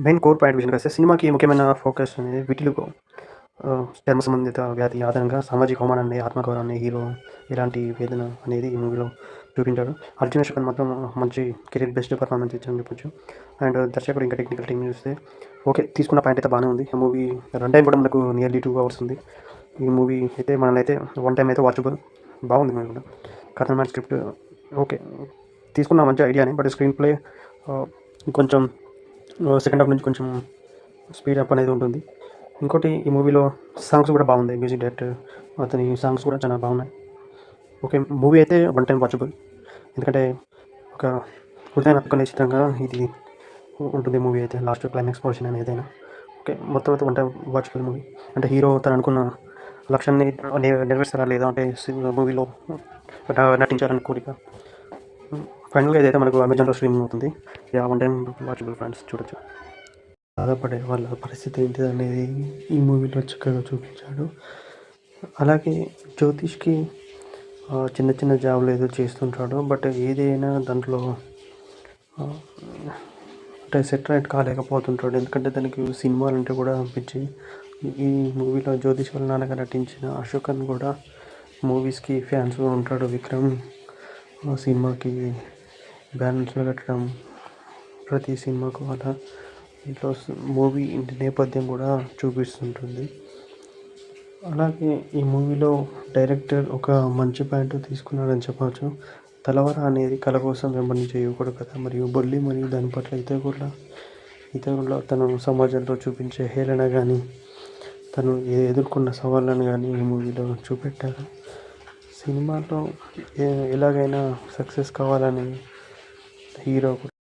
Main core point విషయానికొస్తే సినిమాకి ముఖ్యమైన ఫోకస్ అనేది విటిలిగో చర్మ సంబంధిత వ్యాధి ఆధారంగా సామాజిక అవమానాన్ని, ఆత్మగౌరవాన్ని హీరో ఎలాంటి వేదన అనేది ఈ మూవీలో చూపించాడు. అర్జున్ అశోకన్ మాత్రం మంచి కెరీర్ బెస్ట్ పర్ఫార్మెన్స్ ఇచ్చారని చెప్పొచ్చు. అండ్ దర్శకుడు ఇంకా టెక్నికల్ టీమ్ చూస్తే ఓకే, తీసుకున్న పాయింట్ అయితే బాగానే ఉంది. ఆ మూవీ రన్ టైం కూడా మనకు నియర్లీ 2 hours ఉంది. ఈ మూవీ అయితే మనల్ని అయితే వన్ టైం అయితే వాచబుల్, బాగుంది మూవీ కూడా. కథ మ్యాన్ స్క్రిప్ట్ ఓకే, తీసుకున్న మంచి ఐడియానే, బట్ స్క్రీన్ ప్లే కొంచెం సెకండ్ హాఫ్ నుంచి కొంచెం స్పీడ్ అప్ అనేది ఉంటుంది. ఇంకోటి ఈ మూవీలో సాంగ్స్ కూడా బాగుంది. మ్యూజిక్ డైరెక్టర్ అతని సాంగ్స్ కూడా చాలా బాగున్నాయి. ఓకే, మూవీ అయితే వన్ టైం వాచబుల్, ఎందుకంటే ఒక హృదయాన్ని హత్తుకునే చిత్రంగా ఇది ఉంటుంది మూవీ అయితే. లాస్ట్ క్లైమాక్స్ పోర్షన్ అనేది ఏదైనా ఓకే, మొత్తం అయితే వన్ టైం వాచబుల్ మూవీ. అంటే హీరో తను అనుకున్న లక్ష్యాన్ని నెరవేర్చారా లేదా అంటే మూవీలో నటించాలని కోరిక. ఫైనల్గా ఇదైతే మనకు అమెజాన్లో స్ట్రీమింగ్ అవుతుంది. వన్ టైం వాచబుల్ ఫ్రెండ్స్, చూడొచ్చు. బాధపడే వాళ్ళ పరిస్థితి ఏంటిది అనేది ఈ మూవీలో చక్కగా చూపించాడు. అలాగే జ్యోతిష్కి చిన్న చిన్న జాబులు ఏదో చేస్తుంటాడు, బట్ ఏదైనా దాంట్లో అంటే సెటరేట్ కాలేకపోతుంటాడు, ఎందుకంటే దానికి సినిమాలు అంటే కూడా పిచ్చి. ఈ మూవీలో జ్యోతిష్ వాళ్ళ నాన్నగా నటించిన అశోకన్ కూడా మూవీస్కి ఫ్యాన్స్ ఉంటాడు. విక్రమ్ సినిమాకి బ్యానర్స్లో కట్టడం, ప్రతి సినిమాకు అలా ఇంట్లో మూవీ ఇంటి నేపథ్యం కూడా చూపిస్తుంటుంది. అలాగే ఈ మూవీలో డైరెక్టర్ ఒక మంచి పాయింట్ తీసుకున్నాడని చెప్పవచ్చు. తలవర అనేది కళ కోసం వెంబడించే యువకుడు కథ, మరియు బొల్లి మరియు దాని పట్ల ఇతరుల తను సమాజంలో చూపించే హేళన కానీ, తను ఎదుర్కొన్న సవాళ్ళను కానీ ఈ మూవీలో చూపెట్టారు. సినిమాలో ఎలాగైనా సక్సెస్ కావాలని హీరో